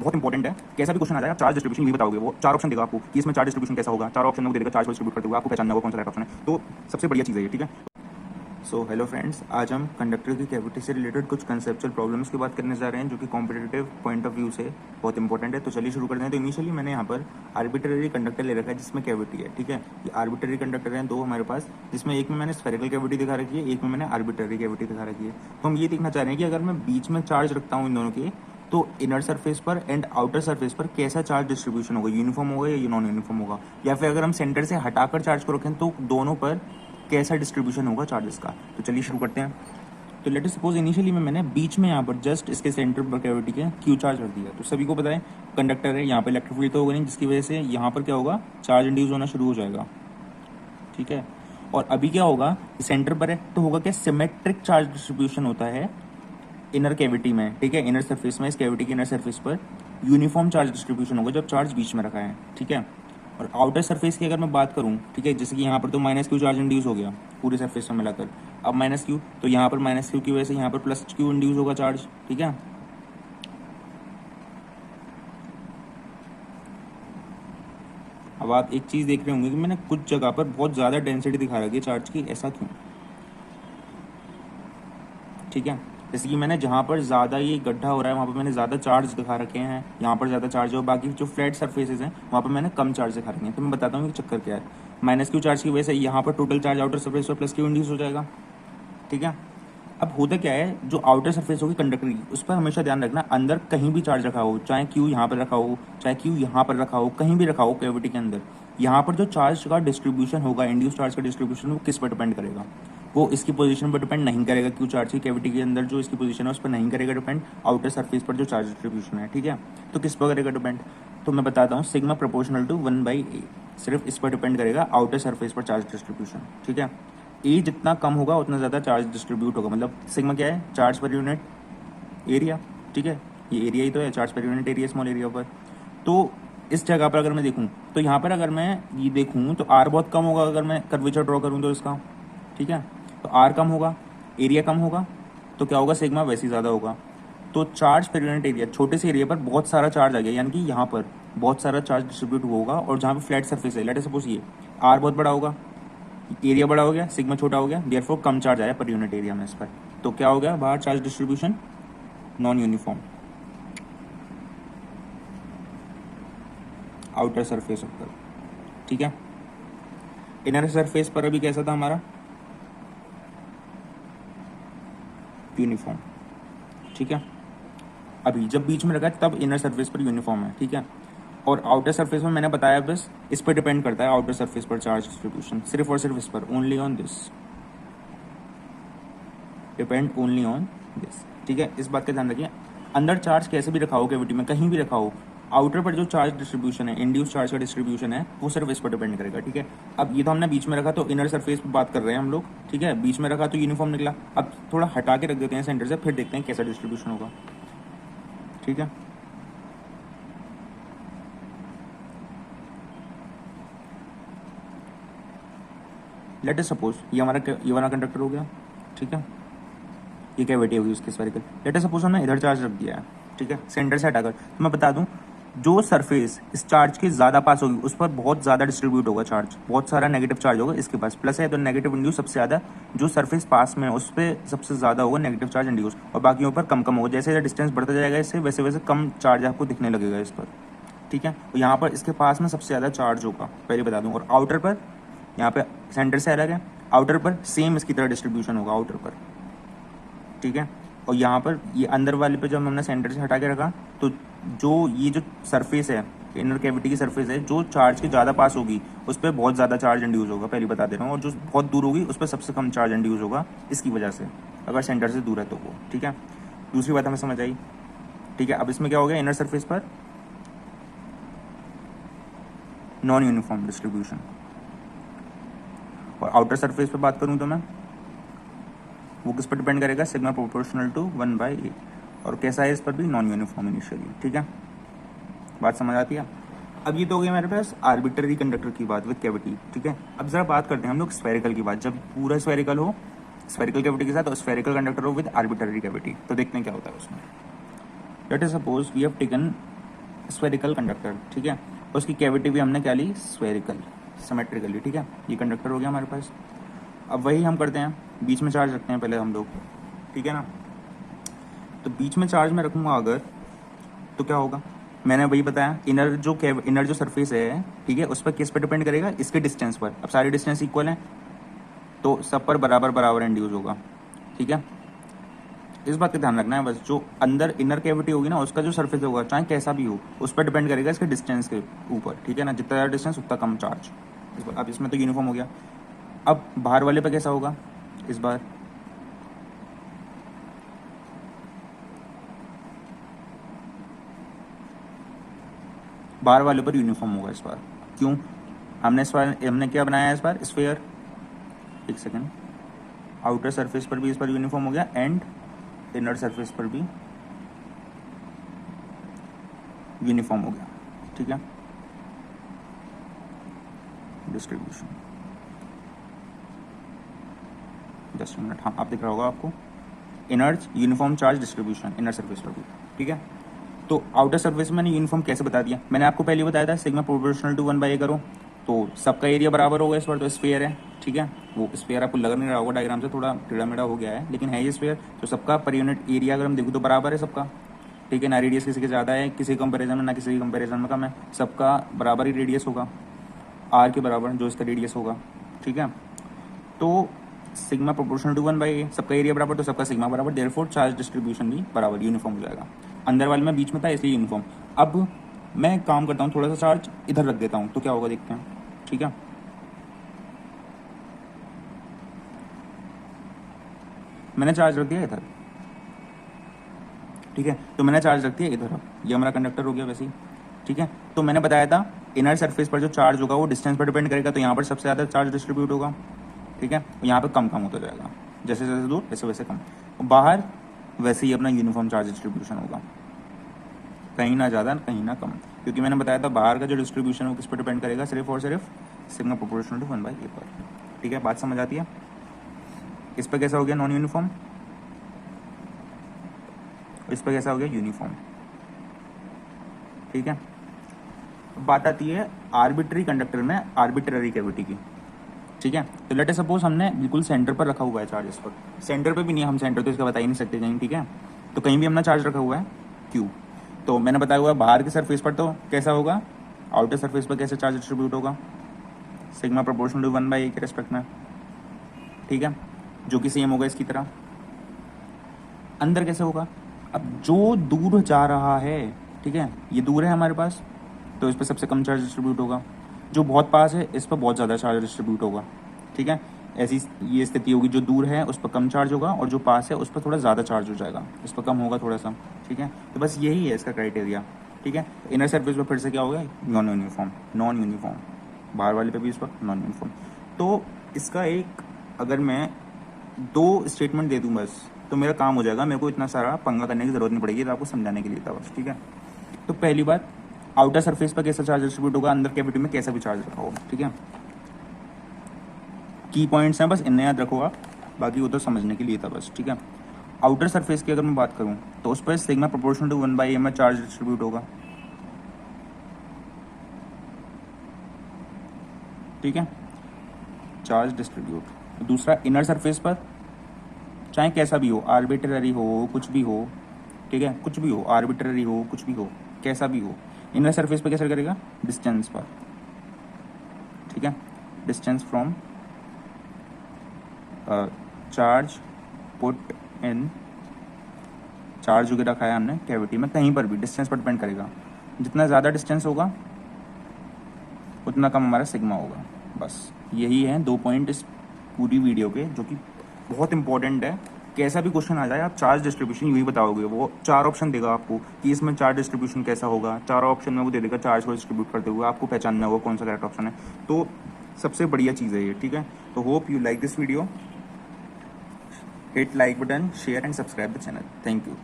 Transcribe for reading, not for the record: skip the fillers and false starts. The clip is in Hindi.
बहुत इंपॉर्टेंट है। कैसा भी क्वेश्चन आ जाएगा चार्ज डिस्ट्रीब्यूशन यही बताओगे, वो 4 ऑप्शन देगा आपको कि इसमें चार्ज डिस्ट्रीब्यूशन कैसा होगा, 4 ऑप्शन में देगा चार्ज डिस्ट्रीब्यूट करते हुए, आपको पहचानना होगा कौन सा राइट ऑप्शन है। तो सबसे बढ़िया चीज़ है ये, ठीक है। सो हेलो फ्रेंड्स, आज हम कंडक्टर की कैविटी से रिलेटेड कुछ कंसेप्चुअल प्रॉब्लम्स की बात करने जा रहे हैं जो कि कॉम्पिटिटिव पॉइंट ऑफ व्यू से बहुत इंपॉर्टेंट है। तो चलिए शुरू करते हैं। तो इनिशियली मैंने यहाँ पर आर्बिट्ररी कंडक्टर ले रखा है जिसमें कैविटी है, ठीक है। ये आर्बिट्ररी कंडक्टर हैं दो हमारे पास, जिसमें एक में मैंने स्फेरिकल कैविटी दिखा रखी है, एक में मैंने आर्बिट्ररी कैविटी दिखा रखी है। तो हम ये देखना चाह रहे हैं कि अगर मैं बीच में चार्ज रखता हूँ इन दोनों के, तो इनर सरफेस पर एंड आउटर सरफेस पर कैसा चार्ज डिस्ट्रीब्यूशन होगा, यूनिफॉर्म होगा या नॉन यूनिफॉर्म होगा, या फिर अगर हम सेंटर से हटाकर चार्ज को रखें तो दोनों पर कैसा डिस्ट्रीब्यूशन होगा चार्जेस का। तो चलिए शुरू करते हैं। तो लेट अस सपोज इनिशियली में मैंने बीच में यहाँ पर जस्ट इसके सेंटर पर कैविटी के क्यू चार्ज रख दिया। तो सभी को पता है कंडक्टर है, यहाँ पर इलेक्ट्रिक फील्ड तो होगा नहीं, जिसकी वजह से यहाँ पर क्या होगा, चार्ज इंड्यूस होना शुरू हो जाएगा, ठीक है। और अभी क्या होगा, सेंटर पर है तो होगा क्या, सिमेट्रिक चार्ज डिस्ट्रीब्यूशन होता है इनर कैविटी में, ठीक है। इनर सरफेस में, इस कैविटी के इनर सरफेस पर यूनिफॉर्म चार्ज डिस्ट्रीब्यूशन होगा जब चार्ज बीच में रखा है, ठीक है। और आउटर सरफेस की अगर मैं बात करूं, ठीक है, जैसे कि यहाँ पर तो माइनस क्यू चार्ज इंड्यूस हो गया पूरे सरफेस में मिलाकर, अब माइनस क्यू, तो यहाँ पर माइनस क्यू की वजह से यहाँ पर प्लस क्यू इंड्यूस होगा चार्ज, ठीक है। अब आप एक चीज देख रहे होंगे कि मैंने कुछ जगह पर बहुत ज्यादा डेंसिटी दिखा रखी है चार्ज की, ऐसा क्यों, ठीक है। जैसे कि मैंने जहाँ पर ज़्यादा ये गड्ढा हो रहा है वहाँ पर मैंने ज़्यादा चार्ज दिखा रखे हैं, यहाँ पर ज़्यादा चार्ज है, और बाकी जो फ्लैट सरफेसेज हैं वहाँ पर मैंने कम चार्ज दिखा रखे हैं। तो मैं बताता हूँ कि चक्कर क्या है। माइनस क्यू चार्ज की वजह से यहाँ पर टोटल चार्ज आउटर सरफेस पर प्लस क्यू इंड्यूस हो जाएगा, ठीक है। अब होता क्या है, जो आउटर सरफेस होगी कंडक्टर की, उस पर हमेशा ध्यान रखना अंदर कहीं भी चार्ज रखा हो, चाहे क्यू यहाँ पर रखा हो, चाहे क्यू यहाँ पर रखा हो, कहीं भी रखा हो कैविटी के अंदर, यहाँ पर जो चार्ज का डिस्ट्रीब्यूशन होगा, इंड्यूस चार्ज का डिस्ट्रीब्यूशन, वो किस पर डिपेंड करेगा, वो इसकी पोजीशन पर डिपेंड नहीं करेगा। क्यू चार्ज की कैविटी के अंदर जो इसकी पोजीशन है उस पर नहीं करेगा डिपेंड, आउटर सरफेस पर जो चार्ज डिस्ट्रीब्यूशन है, ठीक है। तो किस पर करेगा डिपेंड, तो मैं बताता हूँ, सिग्मा प्रोपोर्शनल टू 1/a, सिर्फ इस पर डिपेंड करेगा आउटर सरफेस पर चार्ज डिस्ट्रीब्यूशन, ठीक है। ए जितना कम होगा उतना ज़्यादा चार्ज डिस्ट्रीब्यूट होगा, मतलब सिग्मा क्या है, चार्ज पर यूनिट एरिया, ठीक है। ये एरिया ही तो है, charge per unit area small area पर। तो इस जगह पर अगर मैं देखूँ तो यहाँ पर अगर मैं ये देखूँ तो आर बहुत कम होगा अगर मैं कर्वेचर ड्रॉ करूँ तो इसका, ठीक है। तो आर कम होगा, एरिया कम होगा, तो क्या होगा, सिग्मा वैसे ही ज़्यादा होगा। तो चार्ज पर यूनिट एरिया, छोटे से एरिया पर बहुत सारा चार्ज आ गया, यानी कि यहाँ पर बहुत सारा चार्ज डिस्ट्रीब्यूट होगा, और जहाँ पर फ्लैट सरफेस है, लेट अस सपोज ये आर बहुत बड़ा होगा, एरिया बड़ा हो गया, सिग्मा छोटा हो गया, देयरफॉर कम चार्ज आया पर यूनिट एरिया में इस पर। तो क्या हो गया, बाहर charge distribution non uniform, outer surface पर, ठीक है। इनर सरफेस पर अभी कैसा था हमारा, यूनिफॉर्म, ठीक है। अभी जब बीच में रखा है तब इनर सरफेस पर यूनिफॉर्म है, ठीक है। और आउटर सरफेस में मैंने बताया बस इस पर डिपेंड करता है आउटर सरफेस पर चार्ज डिस्ट्रीब्यूशन, सिर्फ और सिर्फ इस पर, only on this, depend only on this, ठीक है। इस बात का ध्यान रखिए, अंदर चार्ज कैसे भी रखा हो कैविटी में, कहीं भी रखा हो, आउटर पर जो चार्ज डिस्ट्रीब्यूशन है, इंड्यूस चार्ज का डिस्ट्रीब्यूशन है, वो सिर्फ इस पर डिपेंड करेगा, ठीक है। अब ये तो हमने बीच में रखा, तो इनर सरफेस पर बात कर रहे हैं हम लोग, ठीक है। बीच में रखा तो यूनिफॉर्म निकला, अब थोड़ा हटा के रख देते हैं सेंटर से, फिर देखते हैं कैसा डिस्ट्रीब्यूशन होगा, ठीक है। लेट अस सपोज ये वाला कंडक्टर हो गया, ठीक है। ये कैविटी होगी उसकी स्फेरिकल। लेट अस सपोज हमने इधर चार्ज रख दिया है, ठीक है, सेंटर से हटाकर। तो मैं बता दूं, जो सरफेस इस चार्ज के ज़्यादा पास होगी उस पर बहुत ज़्यादा डिस्ट्रीब्यूट होगा चार्ज, बहुत सारा नेगेटिव चार्ज होगा। इसके पास प्लस है तो नेगेटिव इंड्यूस सबसे ज़्यादा, जो सरफेस पास में है उस पर सबसे ज़्यादा होगा नेगेटिव चार्ज इंड्यूस, और बाकियों पर कम कम होगा। जैसे जैसे डिस्टेंस बढ़ता जाएगा इससे, वैसे वैसे कम चार्ज आपको दिखने लगेगा इस पर, ठीक है। तो यहाँ पर इसके पास में सबसे ज़्यादा चार्ज होगा, पहले बता दूँ। और आउटर पर, यहाँ पे सेंटर से अलग है, आउटर पर सेम इसकी तरह डिस्ट्रीब्यूशन होगा आउटर पर, ठीक है। और यहाँ पर ये अंदर वाले पे जब हमने सेंटर से हटा के रखा, तो जो ये जो सरफेस है, इनर कैविटी की सरफेस है, जो चार्ज के ज़्यादा पास होगी उस पर बहुत ज़्यादा चार्ज इंड्यूस होगा, पहले बता दे रहा हूँ। और जो बहुत दूर होगी उस पर सबसे कम चार्ज इंड्यूस होगा इसकी वजह से, अगर सेंटर से दूर है तो वो, ठीक है। दूसरी बात हमें समझ आई, ठीक है। अब इसमें क्या हो गया, इनर सरफेस पर नॉन यूनिफॉर्म डिस्ट्रीब्यूशन, और आउटर सरफेस पे बात करूं तो मैं, वो किस पर डिपेंड करेगा, सिग्मा प्रोपोर्शनल टू 1/a, और कैसा है इस पर भी नॉन यूनिफॉर्म इनिशियली, ठीक है। बात समझ आती है। अब ये तो हो गई हमारे पास आर्बिट्ररी कंडक्टर की बात विद कैविटी, ठीक है। अब जरा बात करते हैं हम लोग स्फेरिकल की बात, जब पूरा स्फेरिकल हो, स्फेरिकल कैविटी के साथ, और स्फेरिकल कंडक्टर हो विद आर्बिट्ररी कैविटी, तो देखते हैं क्या होता है उसमें। Let us suppose we have taken spherical conductor, ठीक है। उसकी कैविटी भी हमने क्या ली, स्फेरिकल, सिमेट्रिकली, ठीक है। ये कंडक्टर हो गया हमारे पास। अब वही हम करते हैं, बीच में चार्ज रखते हैं पहले हम लोग, ठीक है ना। तो बीच में चार्ज में रखूँगा अगर, तो क्या होगा, मैंने वही बताया, इनर जो सरफेस है, ठीक है, उस पर किस पर डिपेंड करेगा, इसके डिस्टेंस पर। अब सारे डिस्टेंस इक्वल हैं तो सब पर बराबर बराबर इंड्यूस होगा, ठीक है। इस बात का ध्यान रखना है बस, जो अंदर इनर कैविटी होगी ना, उसका जो सरफेस होगा चाहे कैसा भी हो, उस पर डिपेंड करेगा इसके डिस्टेंस के ऊपर, ठीक है ना। जितना ज़्यादा डिस्टेंस उतना कम चार्ज। अब इसमें तो यूनिफॉर्म हो गया। अब बाहर वाले पे कैसा होगा, इस बार बाहर वाले पर यूनिफॉर्म होगा इस बार। क्यों, हमने क्या बनाया है इस बार, स्फीयर। एक सेकेंड, आउटर सरफेस पर भी इस बार यूनिफॉर्म हो गया एंड इनर सरफेस पर भी यूनिफॉर्म हो गया, ठीक है। डिस्ट्रीब्यूशन, जस्ट मिनट, हाँ आप दिख रहा होगा आपको, inner uniform charge distribution inner surface पर भी, ठीक है। तो आउटर सरफेस में मैंने यूनिफॉर्म कैसे बता दिया, मैंने आपको पहले बताया था सिग्मा प्रोपोर्शनल टू 1/a करो तो सबका एरिया बराबर होगा इस बार। तो स्फीयर है, ठीक है, वो स्फीयर आपको लग नहीं रहा होगा डायग्राम से, थोड़ा टेढ़ा मेढ़ा हो गया है, लेकिन है ये स्फीयर। तो सबका पर यूनिट एरिया अगर हम देखो तो बराबर है सबका, ठीक है ना। रेडियस किसी के ज़्यादा है किसी कंपेरिजन में, ना किसी कंपेरिजन में कम है, सबका बराबर ही रेडियस होगा, आर के बराबर जो इसका रेडियस होगा, ठीक है। तो सिग्मा प्रोपोर्शनल टू 1/a, सबका एरिया बराबर तो सबका सिग्मा बराबर, देयरफॉर चार्ज डिस्ट्रीब्यूशन भी बराबर, यूनिफॉर्म हो जाएगा। अंदर वाले में बीच में था इसलिए यूनिफॉर्म। अब मैं काम करता हूँ, थोड़ा सा चार्ज इधर रख देता हूँ तो क्या होगा देखते हैं, ठीक है। मैंने चार्ज रख दिया इधर, ठीक है। तो मैंने चार्ज रख दिया इधर, ये हमारा कंडक्टर हो गया वैसे ही, ठीक है। तो मैंने बताया था इनर सरफेस पर जो चार्ज होगा वो डिस्टेंस पर डिपेंड करेगा, तो यहाँ पर सबसे ज़्यादा चार्ज डिस्ट्रीब्यूट होगा, ठीक है। यहाँ पे कम कम होता जाएगा, जैसे जैसे दूर वैसे वैसे कम। बाहर वैसे ही अपना यूनिफॉर्म चार्ज डिस्ट्रीब्यूशन होगा, कहीं ना ज़्यादा कहीं ना कम, क्योंकि मैंने बताया था बाहर का जो डिस्ट्रीब्यूशन है वो किस पर डिपेंड करेगा, सिर्फ और सिर्फ सिग्मा प्रोपोर्शनल टू 1/a पर, ठीक है। बात समझ आती है। इस पर कैसा हो गया, नॉन यूनिफॉर्म, इस पर कैसा हो गया, यूनिफॉर्म, ठीक है। बात आती है आर्बिट्री कंडक्टर में आर्बिट्ररी कैविटी की, ठीक है। तो लेट सपोज हमने बिल्कुल सेंटर पर रखा हुआ है चार्ज, इस पर सेंटर पे भी नहीं, हम सेंटर तो इसका बता ही नहीं सकते कहीं, ठीक है। तो कहीं भी हमने चार्ज रखा हुआ है क्यू, तो मैंने बताया हुआ है बाहर के सरफेस पर तो कैसा होगा, आउटर सरफेस पर कैसे चार्ज डिस्ट्रीब्यूट होगा, सिग्मा प्रोपोर्शनल टू 1/a के रेस्पेक्ट में, ठीक है, जो कि सेम होगा इसकी तरह। अंदर कैसे होगा, अब जो दूर जा रहा है, ठीक है, ये दूर है हमारे पास तो इस पर सबसे कम चार्ज डिस्ट्रीब्यूट होगा, जो बहुत पास है इस पर बहुत ज़्यादा चार्ज डिस्ट्रीब्यूट होगा, ठीक है। ऐसी ये स्थिति होगी, जो दूर है उस पर कम चार्ज होगा और जो पास है उस पर थोड़ा ज़्यादा चार्ज हो जाएगा, इस पर कम होगा थोड़ा सा, ठीक है। तो बस यही है इसका क्राइटेरिया, ठीक है। इनर सरफेस पर फिर से क्या होगा, नॉन यूनिफॉर्म, नॉन यूनिफॉर्म, बाहर वाले पे भी इस पर नॉन यूनिफॉर्म। तो इसका एक, अगर मैं 2 स्टेटमेंट दे दूँ बस तो मेरा काम हो जाएगा, मेरे को इतना सारा पंगा करने की जरूरत नहीं पड़ेगी, तो आपको समझाने के लिए था बस, ठीक है। तो पहली बात, आउटर सरफेस पर कैसा चार्ज डिस्ट्रीब्यूट होगा, अंदर कैविटी में कैसा भी चार्ज रखा होगा, ठीक है। की पॉइंट्स हैं बस, इन्हें याद रखो आप, बाकी वो तो समझने के लिए था बस, ठीक है। आउटर सरफेस की अगर मैं बात करूं तो उस पर सिग्मा प्रोपोर्शनल टू 1/a में चार्ज डिस्ट्रीब्यूट होगा, ठीक है, चार्ज डिस्ट्रीब्यूट। दूसरा, इनर सरफेस पर चाहे कैसा भी हो, आर्बिट्ररी हो, कुछ भी हो, ठीक है, कुछ भी हो, आर्बिट्ररी हो, कुछ भी हो, कैसा भी हो, इनर सरफेस पे कैसे करेगा, डिस्टेंस पर, ठीक है, distance from charge put in, charge जो रखा है हमने कैविटी में, कहीं पर भी डिस्टेंस पर डिपेंड करेगा, जितना ज़्यादा डिस्टेंस होगा उतना कम हमारा सिग्मा होगा। बस यही है 2 पॉइंट इस पूरी वीडियो के, जो कि बहुत इंपॉर्टेंट है। कैसा भी क्वेश्चन आ जाए आप चार्ज डिस्ट्रीब्यूशन यूँ ही बताओगे, वो 4 ऑप्शन देगा आपको कि इसमें चार्ज डिस्ट्रीब्यूशन कैसा होगा, 4 ऑप्शन में वो दे देगा चार्ज को डिस्ट्रीब्यूट करते हुए, आपको पहचानना होगा कौन सा करेक्ट ऑप्शन है। तो सबसे बढ़िया चीज़ है ये, ठीक है। तो hope you like this video, hit like button, share and subscribe the channel, thank you.